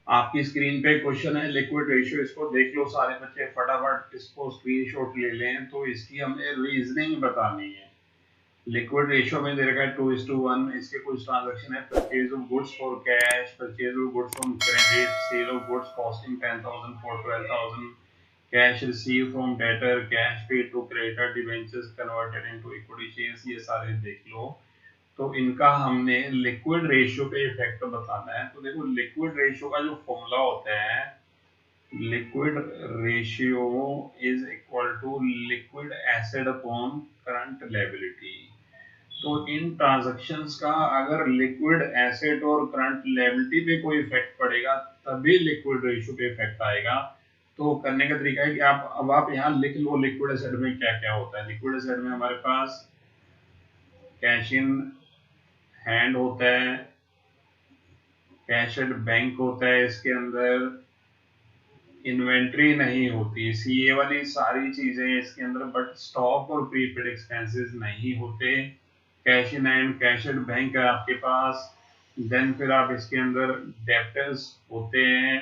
आपकी स्क्रीन पे क्वेश्चन है लिक्विड रेशियो, इसको देख लो सारे बच्चे फटाफट, इसको स्क्रीनशॉट ले लें। तो इसकी हमें रीजनिंग बतानी है। लिक्विड रेशियो में दे रखा है 2:1। इसके कुछ ट्रांजैक्शन है, purchase of goods for cash, purchase of goods from credit, sale of goods costing 10,000 for 12,000, cash receive from debtor, cash paid to creditor, debentures converted into equity shares, ये सारे देख लो। तो इनका हमने लिक्विड रेशियो पे effect बताना है। तो देखो लिक्विड रेशियो का जो फॉर्मूला होता है, liquid ratio is equal to liquid asset upon current liability. तो इन ट्रांजैक्शंस का अगर लिक्विड एसेट और करंट लायबिलिटी पे कोई इफेक्ट पड़ेगा तभी लिक्विड रेशियो पे इफेक्ट आएगा। तो करने का तरीका है कि आप यहाँ लिख लो लिक्विड एसेट में क्या क्या होता है। लिक्विड एसेट में हमारे पास कैश इन हैंड होता है, कैश एट बैंक होता है, इसके अंदर इन्वेंट्री नहीं होती, सीए वाली सारी चीजें इसके अंदर, बट स्टॉक और प्रीपेड एक्सपेंसेस नहीं होते। Cash in and cash at bank है आपके पास। देन फिर आप इसके अंदर डेप्टर्स होते हैं,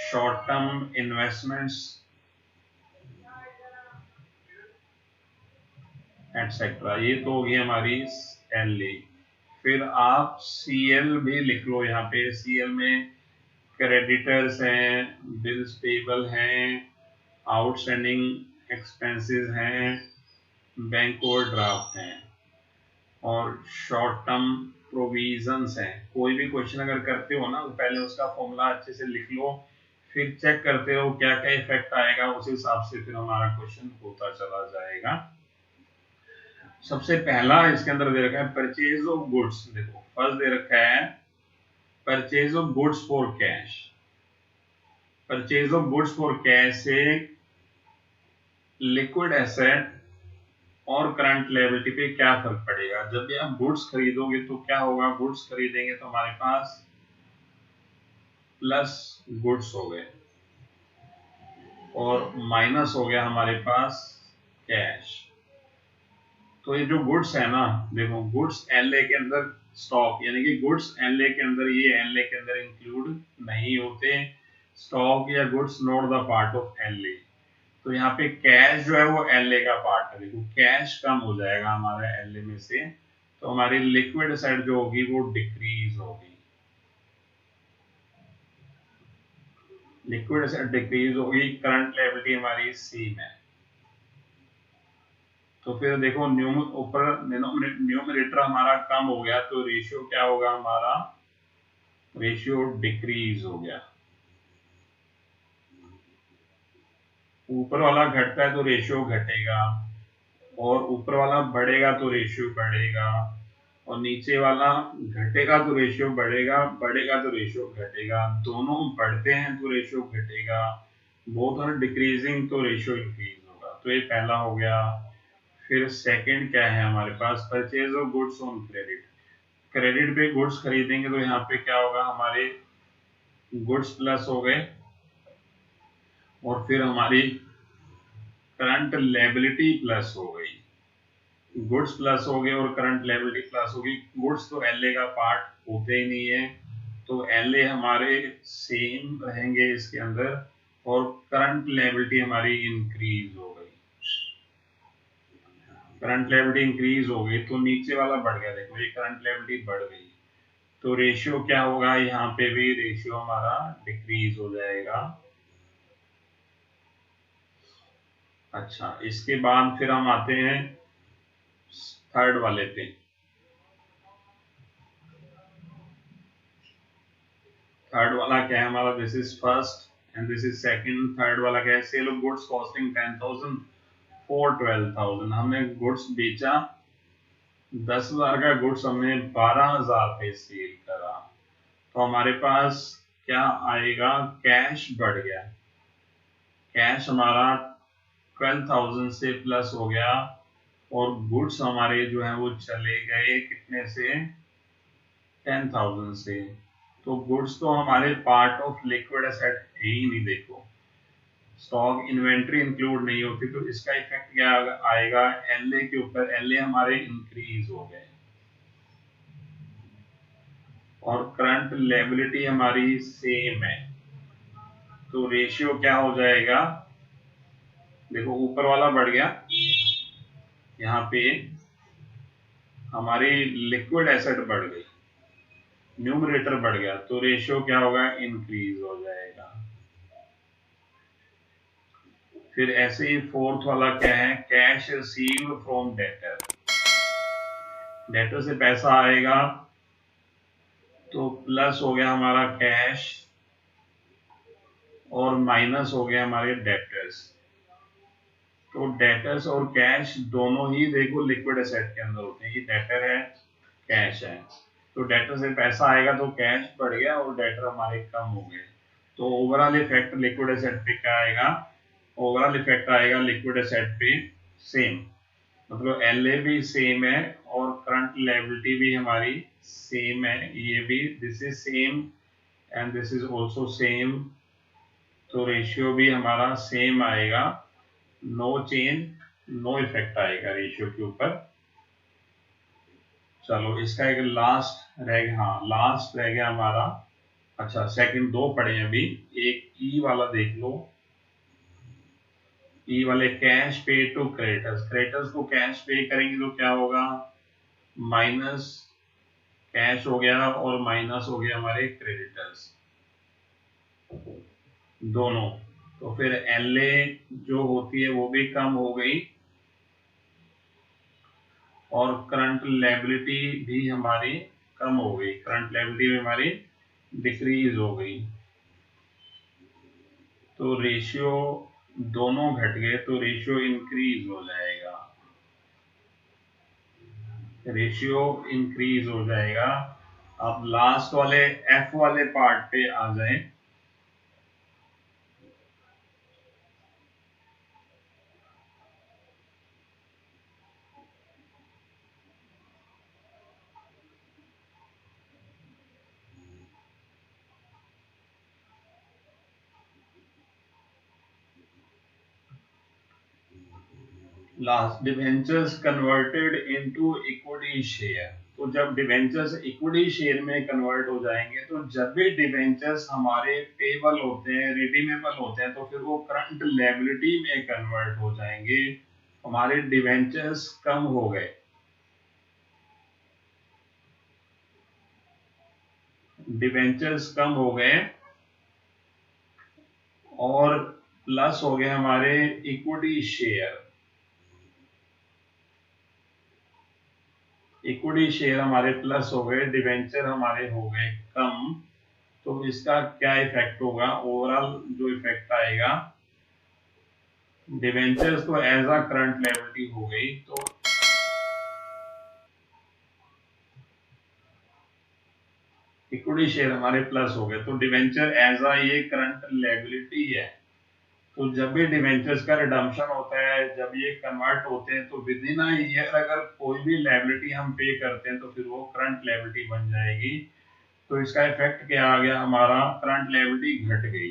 शॉर्ट टर्म इन्वेस्टमेंट्स एटसेट्रा। ये तो होगी हमारी एल ए। फिर आप सीएल भी लिख लो यहाँ पे। सीएल में क्रेडिटर्स हैं, बिल्स पेबल हैं, आउटस्टैंडिंग एक्सपेंसेस हैं, बैंक ओवरड्राफ्ट हैं और शॉर्ट टर्म प्रोविजंस हैं। कोई भी क्वेश्चन अगर करते हो ना तो पहले उसका फॉर्मूला अच्छे से लिख लो, फिर चेक करते रहो क्या क्या इफेक्ट आएगा, उस हिसाब से फिर हमारा क्वेश्चन होता चला जाएगा। सबसे पहला इसके अंदर दे रखा है परचेज ऑफ गुड्स। देखो फर्स्ट दे रखा है purchase of goods for cash. Purchase of goods for cash से लिक्विड एसेट और करंट लायबिलिटी पे क्या फर्क पड़ेगा। जब भी आप गुड्स खरीदोगे तो क्या होगा, गुड्स खरीदेंगे तो हमारे पास प्लस गुड्स हो गए और माइनस हो गया हमारे पास कैश। तो ये जो गुड्स है ना, देखो गुड्स एलए के अंदर स्टॉक, यानी कि गुड्स एलए के अंदर, ये एलए के अंदर इंक्लूड नहीं होते। स्टॉक या goods not the part of LA. तो यहाँ पे कैश जो है वो एलए का पार्ट है। देखो कैश कम हो जाएगा हमारा एलए में से, तो हमारी लिक्विड एसेट जो होगी वो डिक्रीज होगी। लिक्विड एसेट डिक्रीज होगी, करंट लायबिलिटी हमारी सेम है। तो फिर देखो ऊपर न्यूमरेटर हमारा कम हो गया तो रेशियो क्या होगा हमारा, रेशियो डिक्रीज हो गया। ऊपर वाला घटता है तो रेशियो घटेगा, और ऊपर वाला बढ़ेगा तो रेशियो बढ़ेगा, और नीचे वाला घटेगा तो रेशियो बढ़ेगा, बढ़ेगा तो रेशियो घटेगा। दोनों बढ़ते हैं तो रेशियो घटेगा, बोथ आर डिक्रीजिंग तो रेशियो इंक्रीज होगा। तो ये पहला हो गया। फिर सेकंड क्या है हमारे पास, purchase of goods on credit. Credit पे गुड्स खरीदेंगे तो यहाँ पे क्या होगा, हमारे गुड्स प्लस हो गए और फिर हमारी करंट लायबिलिटी प्लस हो गई। गुड्स प्लस हो गए और करंट लायबिलिटी प्लस हो गई। गुड्स तो एलए का पार्ट होते ही नहीं है, तो एलए हमारे सेम रहेंगे इसके अंदर, और करंट लायबिलिटी हमारी इंक्रीज हो गई। करंट लायबिलिटी इंक्रीज हो गई तो नीचे वाला बढ़ गया। देखो ये करंट लायबिलिटी बढ़ गई तो रेशियो क्या होगा, यहाँ पे भी रेशियो हमारा डिक्रीज हो जाएगा। अच्छा, इसके बाद फिर हम आते हैं थर्ड वाले पे। थर्ड वाला क्या है हमारा, this is first and this is second. Third वाला क्या है, sale of goods costing 10,000 for 12,000। हमने गुड्स बेचा 10,000 का गुड्स, हमने 12,000 पे सेल करा, तो हमारे पास क्या आएगा, कैश बढ़ गया। कैश हमारा 12,000 से प्लस हो गया, और गुड्स हमारे जो है वो चले गए कितने से, 10,000 से। तो गुड्स तो हमारे पार्ट ऑफ लिक्विड एसेट है ही नहीं। देखो स्टॉक इन्वेंट्री इंक्लूड नहीं होती, तो इसका इफेक्ट क्या आएगा एलए के ऊपर। एलए हमारे इंक्रीज हो गए और करंट लायबिलिटी हमारी सेम है, तो रेशियो क्या हो जाएगा, देखो ऊपर वाला बढ़ गया, यहाँ पे हमारी लिक्विड एसेट बढ़ गई, न्यूमरेटर बढ़ गया, तो रेशियो क्या होगा, इंक्रीज हो जाएगा। फिर ऐसे ही फोर्थ वाला क्या है, cash received from debtor. Debtor से पैसा आएगा तो प्लस हो गया हमारा कैश और माइनस हो गया हमारे डेटर्स। तो डेटर्स और कैश दोनों ही देखो लिक्विड एसेट के अंदर होते हैं, ये डेटर है कैश है, तो डेटर से पैसा आएगा तो कैश बढ़ गया और डेटर हमारे कम हो गए। तो ओवरऑल इफेक्ट लिक्विड एसेट पे क्या आएगा, ओवरऑल इफेक्ट आएगा लिक्विड एसेट पे सेम, मतलब एलए भी सेम है और करंट लायबिलिटी भी हमारी सेम है, ये भी this is same and this is also same, तो रेशियो भी हमारा सेम आएगा, नो चेंज, नो इफेक्ट आएगा रेशियो के ऊपर। चलो इसका एक लास्ट रह गया, हाँ लास्ट रह गया हमारा, अच्छा सेकंड दो पढ़े अभी, एक ई वाला देख लो, ई वाले कैश पे टू क्रेडिटर्स, क्रेडिटर्स को कैश पे करेंगे तो क्या होगा, माइनस कैश हो गया और माइनस हो गया हमारे क्रेडिटर्स दोनों, तो फिर एलए जो होती है वो भी कम हो गई और करंट लायबिलिटी भी हमारी कम हो गई, करंट लायबिलिटी भी हमारी डिक्रीज हो गई, तो रेशियो दोनों घट गए, तो रेशियो इंक्रीज हो जाएगा, रेशियो इंक्रीज हो जाएगा। अब लास्ट वाले एफ वाले पार्ट पे आ जाए, last debentures converted into equity share, तो जब डिवेंचर्स इक्विटी शेयर में कन्वर्ट हो जाएंगे, तो जब भी डिवेंचर्स हमारे पेबल होते हैं, रिडीमेबल होते हैं, तो फिर वो करंट लायबिलिटी में कन्वर्ट हो जाएंगे, हमारे डिवेंचर्स कम हो गए, डिवेंचर्स कम हो गए और प्लस हो गए हमारे इक्विटी शेयर, इक्विटी शेयर हमारे प्लस हो गए, डिवेंचर हमारे हो गए कम, तो इसका क्या इफेक्ट होगा, ओवरऑल जो इफेक्ट आएगा, डिवेंचर्स तो एज अ करंट लायबिलिटी हो गई, तो इक्विटी शेयर हमारे प्लस हो गए, तो डिवेंचर एज अ ये करंट लायबिलिटी है, तो जब भी डिवेंचर्स का रिडम्पशन होता है, जब ये कन्वर्ट होते हैं, तो विद इन अ ईयर अगर कोई भी लायबिलिटी हम पे करते हैं तो फिर वो करंट लायबिलिटी बन जाएगी, तो इसका इफेक्ट क्या आ गया, हमारा करंट लायबिलिटी घट गई,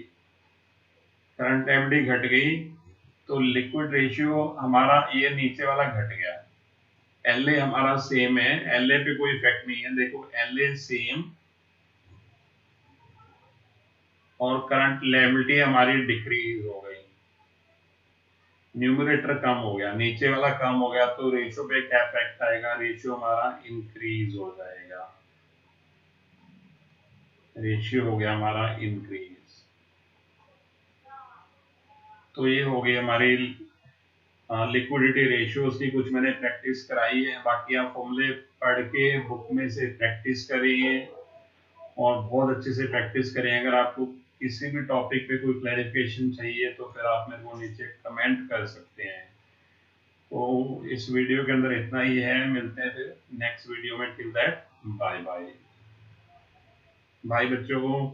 करंट लायबिलिटी घट गई, तो लिक्विड रेशियो हमारा ये नीचे वाला घट गया, एलए हमारा सेम है, एलए पे कोई इफेक्ट नहीं है, देखो एलए सेम और करंट लायबिलिटी हमारी डिक्रीज हो गई, न्यूमरेटर कम हो गया, नीचे वाला कम हो गया, तो रेशियो पे क्या इफेक्ट आएगा, रेशियो हमारा इंक्रीज हो जाएगा, रेशियो हो गया हमारा इंक्रीज। तो ये हो गई हमारी लिक्विडिटी रेशियोज की, कुछ मैंने प्रैक्टिस कराई है, बाकी आप फॉर्मूले पढ़ के बुक में से प्रैक्टिस करिए और बहुत अच्छे से प्रैक्टिस करें। अगर आपको किसी भी टॉपिक पे कोई क्लैरिफिकेशन चाहिए तो फिर आप मेरे को नीचे कमेंट कर सकते हैं। तो इस वीडियो के अंदर इतना ही है, मिलते हैं फिर नेक्स्ट वीडियो में, till that bye bye. Bye बच्चों।